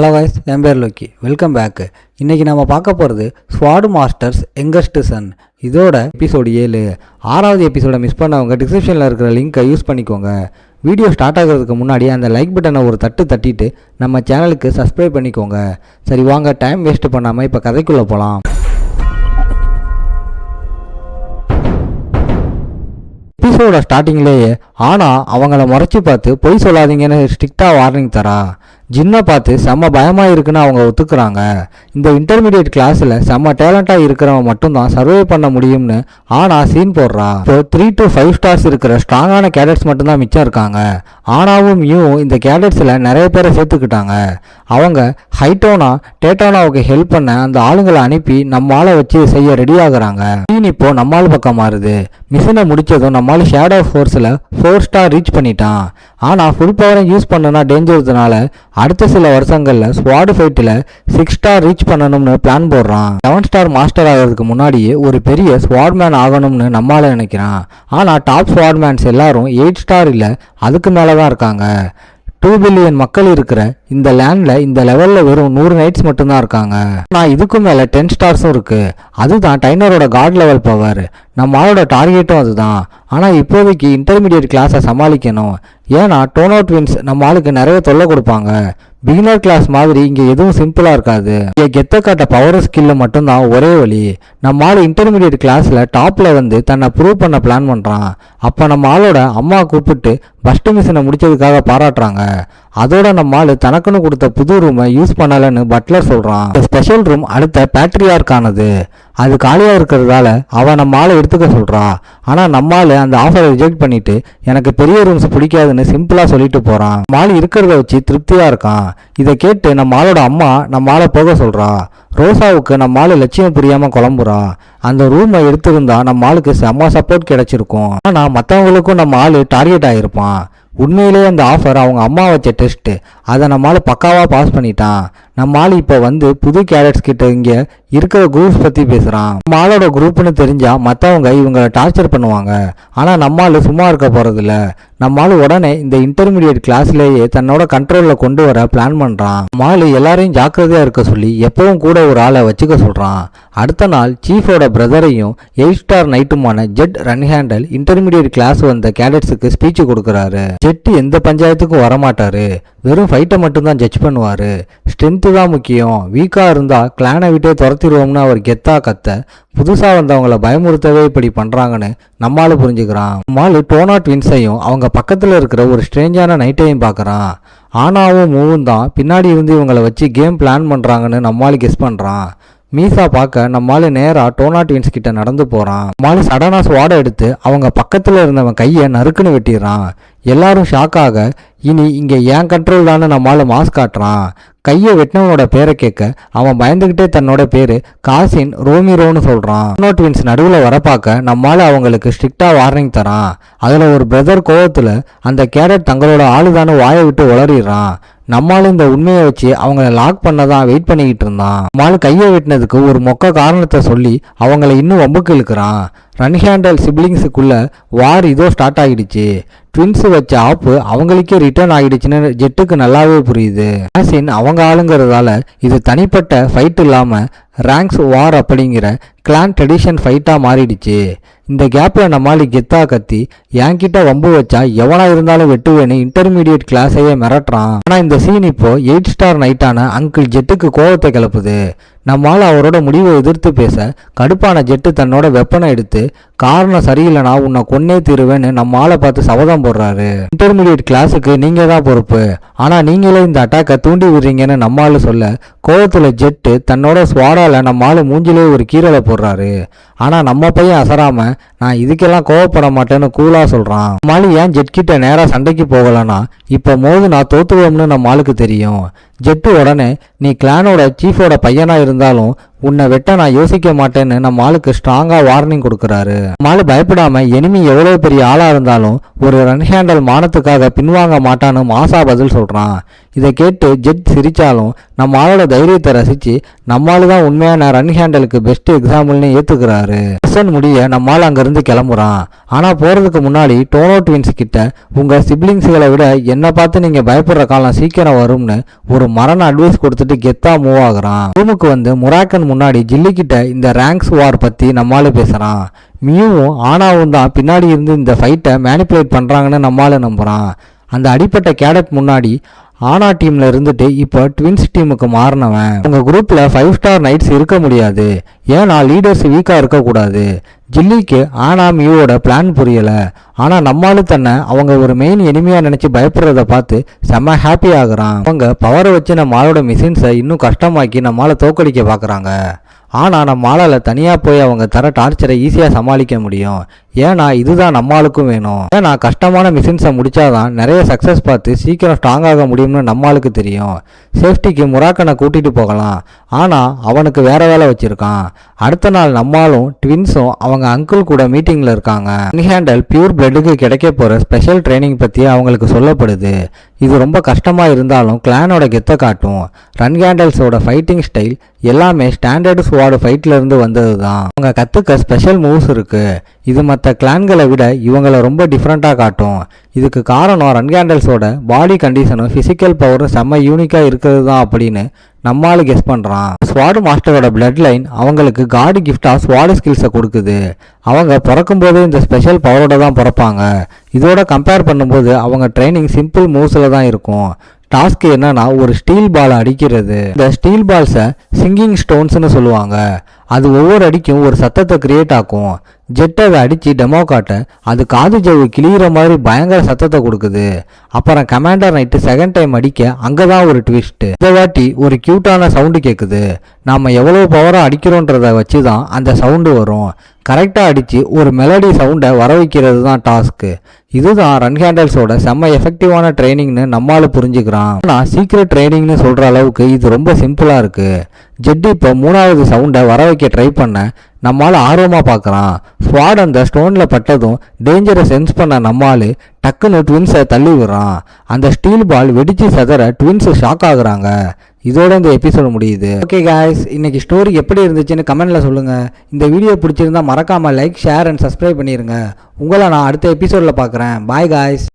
Hello guys, என் பேர் Loki. Welcome back. இன்றைக்கி நம்ம பார்க்க போகிறது ஸ்வாட் மாஸ்டர்ஸ் யங்கஸ்ட் சன். இதோட எபிசோடு 7. 6வது எபிசோடை மிஸ் பண்ணவங்க டிஸ்கிரிப்ஷனில் இருக்கிற லிங்க்கை யூஸ் பண்ணிக்கோங்க. வீடியோ ஸ்டார்ட் ஆகிறதுக்கு முன்னாடி அந்த லைக் பட்டனை ஒரு தட்டிட்டு நம்ம சேனலுக்கு சப்ஸ்கிரைப் பண்ணிக்கோங்க. சரி வாங்க, டைம் வேஸ்ட் பண்ணாமல் இப்போ கதைக்குள்ளே போகலாம். எபிசோட ஸ்டார்டிங்லேயே ஆனால் அவங்கள முறைச்சி பார்த்து பொய் சொல்லாதீங்கன்னு ஸ்ட்ரிக்டாக வார்னிங் தரா. ஜின்னை பார்த்து செம்ம பயமாக இருக்குன்னு அவங்க ஒத்துக்கிறாங்க. இந்த இன்டர்மீடியட் கிளாஸில் செம்ம டேலண்டாக இருக்கிறவன் மட்டும்தான் சர்வே பண்ண முடியும்னு ஆனால் சீன் போடுறா. இப்போ 3 to 5 ஸ்டார்ஸ் இருக்கிற ஸ்ட்ராங்கான கேடட்ஸ் மட்டும்தான் மிச்சம் இருக்காங்க. ஆனாவும் இந்த கேடட்ஸில் நிறைய பேரை சேர்த்துக்கிட்டாங்க. அவங்க ஹைட்டோனா டேட்டோனாவுக்கு ஹெல்ப் பண்ண அந்த ஆளுங்களை அனுப்பி நம்மளால வச்சு செய்ய ரெடி ஆகுறாங்க. சீன் இப்போ நம்மால் பக்கம் மாறுது. மிஷினை முடிச்சதும் நம்மளால ஷேடோ ஃபோர்ஸில் 4 ஸ்டார் ரீச் பண்ணிட்டான். ஆனால் ஃபுல் பவரை யூஸ் பண்ணனா டேஞ்சர்ஸ்னால அடுத்த சில வருஷங்களில் ஸ்வாட் ஃபைட்டில் 6 ஸ்டார் ரீச் பண்ணணும்னு பிளான் போடுறான். 7 ஸ்டார் மாஸ்டர் ஆகிறதுக்கு முன்னாடியே ஒரு பெரிய ஸ்வாட்மேன் ஆகணும்னு நம்மளால நினைக்கிறான். ஆனால் டாப் ஸ்வாட்மேன்ஸ் எல்லாரும் 8 ஸ்டார் இல்லை, அதுக்கு மேலே தான் இருக்காங்க. 2 பில்லியன் மக்கள் இருக்கிற இந்த லேண்டில் இந்த லெவலில் வெறும் 100 நைட்ஸ் மட்டும்தான் இருக்காங்க. ஆனால் இதுக்கும் மேலே 10 ஸ்டார்ஸும் இருக்குது. அதுதான் டைனரோட காட் லெவல் பவர். நம்ம ஆளோட டார்கெட்டும் அதுதான். ஆனால் இப்போதைக்கு இன்டர்மீடியட் கிளாஸை சமாளிக்கணும். ஏன்னா டோனோ ட்வின்ஸ் நம்ம ஆளுக்கு நிறைய தொல்லை கொடுப்பாங்க. பிகினர் கிளாஸ் மாதிரி இங்கே எதுவும் சிம்பிளாக இருக்காது. இங்கே கெத்த காட்ட பவர் ஸ்கில்லு மட்டும்தான் ஒரே வழி. நம்ம ஆள் இன்டர்மீடியட் கிளாஸில் டாப்பில் வந்து தன்னை ப்ரூவ் பண்ண பிளான் பண்ணுறான். அப்போ நம்ம ஆளோட அம்மா கூப்பிட்டு பஸ்ட் மிஷினை முடிச்சதுக்காக பாராட்டுறாங்க. அதோட நம்ம ஆள் தனக்குன்னு கொடுத்த புது ரூமை யூஸ் பண்ணலன்னு பட்லர் சொல்கிறான். ஸ்பெஷல் ரூம் அடுத்த பேட்ரியார்க்கானது. அது காலியாக இருக்கிறதால அவன் நம்ம ஆளை எடுத்துக்க சொல்கிறா. ஆனால் நம்ம ஆள் அந்த ஆஃபரை ரிஜெக்ட் பண்ணிட்டு எனக்கு பெரிய ரூம்ஸ் பிடிக்காதுன்னு சிம்பிளாக சொல்லிட்டு போகிறான். நம்ம ஆள் இருக்கிறத வச்சு திருப்தியாக இருக்கான். இதை கேட்டு நம்ம ஆளோட அம்மா நம்ம ஆளை போக சொல்கிறா. ரோசாவுக்கு நம்ம ஆளு லட்சியம் புரியாமல் குழம்புறா. அந்த ரூமை எடுத்திருந்தா நம்ம ஆளுக்கு செம்ம சப்போர்ட் கிடைச்சிருக்கும். ஆனால் மற்றவங்களுக்கும் நம்ம ஆள் டார்கெட் ஆகிருப்பான். உண்மையிலேயே அந்த ஆஃபர் அவங்க அம்மா வச்ச டெஸ்ட்டு. அதை நம்மளால் பக்காவாக பாஸ் பண்ணிட்டான். நம்ம ஆள் இப்போ வந்து புது கேரட்ஸ் கிட்ட இங்கே இருக்கிற குரூப்ஸ் பற்றி பேசுகிறான். நம்ம ஆளோட குரூப்னு தெரிஞ்சால் மற்றவங்க இவங்களை டார்ச்சர் பண்ணுவாங்க. ஆனால் நம்ம ஆள் சும்மா இருக்க போகிறதில்ல. நம்ம ஆள் உடனே இந்த இன்டர்மீடியட் கிளாஸ்லேயே தன்னோட கண்ட்ரோலில் கொண்டு வர பிளான் பண்ணுறான். நம்ம ஆள் எல்லாரையும் ஜாக்கிரதையாக இருக்க சொல்லி எப்பவும் கூட ஒரு ஆளை வச்சுக்க சொல்கிறான். அடுத்த நாள் சீஃபோட பிரதரையும் 8 ஸ்டார் நைட்டுமான ஜெட் ரன்ஹேண்டல் இன்டர்மீடியட் கிளாஸ் வந்த கேடட்ஸுக்கு ஸ்பீச் கொடுக்குறாரு. ஜெட் எந்த பஞ்சாயத்துக்கும் வரமாட்டாரு. வெறும் ஃபைட்டை மட்டும்தான் ஜட்ஜ் பண்ணுவார். ஸ்ட்ரென்த்து தான் முக்கியம். வீக்காக இருந்தால் கிளானை விட்டே துரத்திடுவோம்னு அவர் கெத்தா கத்த புதுசாக வந்தவங்களை பயமுறுத்தவே இப்படி பண்ணுறாங்கன்னு நம்மளால புரிஞ்சுக்கிறான். நம்மளால டோனா ட்வின்ஸையும் அவங்க பக்கத்தில் இருக்கிற ஒரு ஸ்ட்ரேஞ்சான நைட்டையும் பார்க்குறான். ஆனாவும் மூவும் தான் பின்னாடி இருந்து இவங்களை வச்சு கேம் பிளான் பண்ணுறாங்கன்னு நம்மளால கெஸ் பண்ணுறான். மீசா பார்க்க நம்மளால நேராக டோனா ட்வின்ஸ் கிட்ட நடந்து போகிறான். நம்மளால சடனாக ஸ்வாடை எடுத்து அவங்க பக்கத்தில் இருந்தவன் கையை நறுக்குன்னு வெட்டிடுறான். எல்லாரும் ஷாக்காக இனி இங்கே ஏன் கண்ட்ரோல் தானே நம்மளால மாஸ் காட்டுறான். கையை வெட்டினவனோட பேரை கேட்க அவன் பயந்துக்கிட்டே தன்னோட பேர் காசின் ரோமிரோன்னு சொல்கிறான். டோனோ ட்வின்ஸ் நடுவில் வர பார்க்க நம்மளால அவங்களுக்கு ஸ்ட்ரிக்டாக வார்னிங் தரான். அதில் ஒரு பிரதர் கோவத்தில் அந்த கேரட் தங்களோட ஆளுதானு வாயை விட்டு உளறிடுறான். நம்மளால இந்த உண்மையை வச்சு அவங்கள லாக் பண்ணதான் வெயிட் பண்ணிக்கிட்டு இருந்தான். நம்மளால கையை வெட்டினதுக்கு ஒரு மொக்க காரணத்தை சொல்லி அவங்கள இன்னும் வம்புக்கு இழுக்கிறான். ரன்ஹேண்டல் சிப்ளிங்ஸுக்குள்ள வார் இதோ ஸ்டார்ட் ஆகிடுச்சு. ட்வின்ஸ் வச்ச ஆப்பு அவங்களுக்கே ரிட்டர்ன் ஆகிடுச்சுன்னு ஜெட்டுக்கு நல்லாவே புரியுது. ஆசின் அவங்க ஆளுங்கிறதால இது தனிப்பட்ட ஃபைட் இல்லாமல் ரேங்க்ஸ் வார் அப்படிங்கிற கிளான் ட்ரெடிஷன் ஃபைட்டாக மாறிடுச்சு. இந்த கேப்பில் நம்மளால கெத்தா கத்தி என்கிட்ட வம்பு வச்சா எவனா இருந்தாலும் வெட்டுவேன்னு இன்டர்மீடியட் கிளாஸையே மிரட்டுறான். ஆனால் இந்த சீன் இப்போ 8 ஸ்டார் நைட்டான அங்கிள் ஜெட்டுக்கு கோவத்தை கிளப்புது. நம்மால் அவரோட முடிவை எதிர்த்து பேச கடுப்பான ஜெட்டு தன்னோட வெப்பனை எடுத்து காரணம் சரியில்லைனா உன்னை கொன்னே தீருவேன்னு நம்ம ஆளை பார்த்து சபதம் போடுறாரு. இன்டர்மீடியட் கிளாஸுக்கு நீங்கள் தான் பொறுப்பு, ஆனால் நீங்களே இந்த அட்டாக்கை தூண்டி விடுறீங்கன்னு நம்ம ஆளு சொல்ல கோவத்தில் ஜெட்டு தன்னோட ஸ்வாடால நம்ம ஆளு மூஞ்சிலே ஒரு கீரலை போடுறாரு. ஆனால் நம்ம பையன் அசராம நான் இதுக்கெல்லாம் கோவப்பட மாட்டேன்னு கூலா சொல்கிறான். நம்ம ஆளு ஏன் ஜெட் கிட்ட நேராக சண்டைக்கு போகலன்னா இப்போ மோது நான் தோத்துவோம்னு நம்ம ஆளுக்கு தெரியும். ஜெட்டு உடனே நீ கிளானோட சீஃபோட பையனா இருந்தாலும் உன்னை வெட்ட நான் யோசிக்க மாட்டேன்னு நம்ம ஆளுக்கு ஸ்ட்ராங்காக வார்னிங் கொடுக்குறாரு. நம்ம ஆளு பயப்படாம எனிமி எவ்வளோ பெரிய ஆளாக இருந்தாலும் ஒரு ரன் ஹேண்டல் மானத்துக்காக பின்வாங்க மாட்டான்னு மாசா பதில் சொல்கிறான். இதை கேட்டு ஜெட் சிரிச்சாலும் நம்ம ஆளோட தைரியத்தை ரசிச்சு நம்மளால தான் உண்மையான ரன் ஹேண்டலுக்கு பெஸ்ட் எக்ஸாம்பிள்னு ஏத்துக்கிறாரு. செஷன் முடிய நம்மால் அங்கிருந்து கிளம்புறான். ஆனா போறதுக்கு முன்னாடி டோனோ ட்வின்ஸ் கிட்ட உங்க சிப்ளிங்ஸ்களை விட என்ன பார்த்து நீங்க பயப்படுற காலம் சீக்கிரம் வரும்னு ஒரு மரண அட்வைஸ் கொடுத்துட்டு கெத்தா மூவ் ஆகுறான். ரூமுக்கு வந்து முராக்கன் முன்னாடி ஜில்லி கிட்ட இந்த ரேங்க்ஸ் வார் பத்தி நம்மால பேசுறான். மியூவும் ஆனாவும் தான் பின்னாடி இருந்து இந்த ஃபைட்டை மேனிப்புலேட் பண்றாங்கன்னு நம்மால நம்புறான். அந்த அடிப்பட்ட கேடட் முன்னாடி ஆனா டீம்ல இருந்துட்டு இப்போ ட்வின்ஸ் டீமுக்கு மாறினவன். உங்க குரூப்ல 5 ஸ்டார் நைட்ஸ் இருக்க முடியாது, ஏன்னா லீடர்ஸ் வீக்கா இருக்கக்கூடாது. ஜில்லிக்கு ஆனா மியூவோட பிளான் புரியல. ஆனா நம்மாலு தன்னை அவங்க ஒரு மெயின் எனிமையா நினைச்சு பயப்படுறத பார்த்து செம்ம ஹாப்பி ஆகுறான். அவங்க பவரை வச்சு நம்மளோட மிஷின்ஸை இன்னும் கஷ்டமாக்கி நம்மால தோக்கடிக்க பாக்குறாங்க. ஆனால் நம்மளால் தனியாக போய் அவங்க தர டார்ச்சரை ஈஸியாக சமாளிக்க முடியும். ஏன்னா இதுதான் நம்மளுக்கும் வேணும். ஏன்னா கஷ்டமான மிஷின்ஸை முடிச்சாதான் நிறைய சக்ஸஸ் பார்த்து சீக்கிரம் ஸ்ட்ராங் ஆக முடியும்னு நம்மளுக்கு தெரியும். சேஃப்டிக்கு முராக்கனை கூட்டிகிட்டு போகலாம், ஆனால் அவனுக்கு வேற வேலை வச்சுருக்கான். அடுத்த நாள் நம்மளும் ட்வின்ஸும் அவங்க அங்கிள் கூட மீட்டிங்கில் இருக்காங்க. ஹேண்டல் பியூர் பிளட்டுக்கு கிடைக்க போகிற ஸ்பெஷல் ட்ரைனிங் பற்றி அவங்களுக்கு சொல்லப்படுது. இது ரொம்ப கஷ்டமாக இருந்தாலும் கிளானோட கெத்தை காட்டும். ரன் ஹேண்டல்ஸோட ஃபைட்டிங் ஸ்டைல் எல்லாமே ஸ்டாண்டர்டு ஸ்குவாடு ஃபைட்ல இருந்து வந்தது தான். அவங்க கற்றுக்க ஸ்பெஷல் மூவ்ஸ் இருக்கு. இது மற்ற கிளான்களை விட இவங்களை ரொம்ப டிஃப்ரெண்ட்டாக காட்டும். இதுக்கு காரணம் ரன் ஹேண்டல்ஸோட பாடி கண்டிஷனும் ஃபிசிக்கல் பவரும் செம்ம யூனிக்காக இருக்கிறது தான் அப்படின்னு நம்மால் கெஸ் பண்ணுறான். ஸ்வாடு மாஸ்டரோட பிளட் லைன் அவங்களுக்கு காடு கிஃப்டாக ஸ்வாடு ஸ்கில்ஸை கொடுக்குது. அவங்க பிறக்கும்போதே இந்த ஸ்பெஷல் பவரோட தான் பிறப்பாங்க. இதோட கம்பேர் பண்ணும்போது அவங்க ட்ரைனிங் சிம்பிள் மூவ்ஸில் தான் இருக்கும். டாஸ்க் என்னன்னா ஒரு ஸ்டீல் பால் அடிக்கிறது. இந்த ஸ்டீல் பால்ஸை சிங்கிங் ஸ்டோன்ஸ்னு சொல்லுவாங்க. அது ஒவ்வொரு அடிக்கும் ஒரு சத்தத்தை கிரியேட் ஆக்கும். ஜெட் அதை அடித்து டெமோ காட்ட அது காது ஜவ்வு கிளியிற மாதிரி பயங்கர சத்தத்தை கொடுக்குது. அப்புறம் கமாண்டர் நைட்டு செகண்ட் டைம் அடிக்க அங்கே தான் ஒரு ட்விஸ்ட். இந்த வாட்டி ஒரு க்யூட்டான சவுண்டு கேட்குது. நாம் எவ்வளோ பவராக அடிக்கிறோன்றதை வச்சு தான் அந்த சவுண்டு வரும். கரெக்டாக அடித்து ஒரு மெலடி சவுண்டை வர வைக்கிறது தான் டாஸ்க்கு. இதுதான் ரன் ஹேண்டல்ஸோட செம்ம எஃபெக்டிவான ட்ரைனிங்னு நம்மளால புரிஞ்சுக்கிறான். ஆனால் சீக்ரெட் ட்ரைனிங்னு சொல்கிற அளவுக்கு இது ரொம்ப சிம்பிளாக இருக்குது. ஜெட் இப்போ 3வது சவுண்டை வர வைக்க ட்ரை பண்ண நம்மால் ஆர்வமாக பார்க்குறான். ஸ்வாட் அந்த ஸ்டோனில் பட்டதும் டேஞ்சரை சென்ஸ் பண்ண நம்மால் டக்குன்னு ட்வின்ஸை தள்ளி விடுறான். அந்த ஸ்டீல் பால் வெடிச்சு செதற ட்வின்ஸ் ஷாக் ஆகுறாங்க. இதோட இந்த எபிசோடு முடியுது. ஓகே காய்ஸ், இன்னைக்கு ஸ்டோரி எப்படி இருந்துச்சுன்னு கமெண்ட்ல சொல்லுங்க. இந்த வீடியோ பிடிச்சிருந்தா மறக்காம லைக், ஷேர் அண்ட் சப்ஸ்கிரைப் பண்ணிருங்க. உங்களை நான் அடுத்த எபிசோட்ல பார்க்குறேன். Bye guys.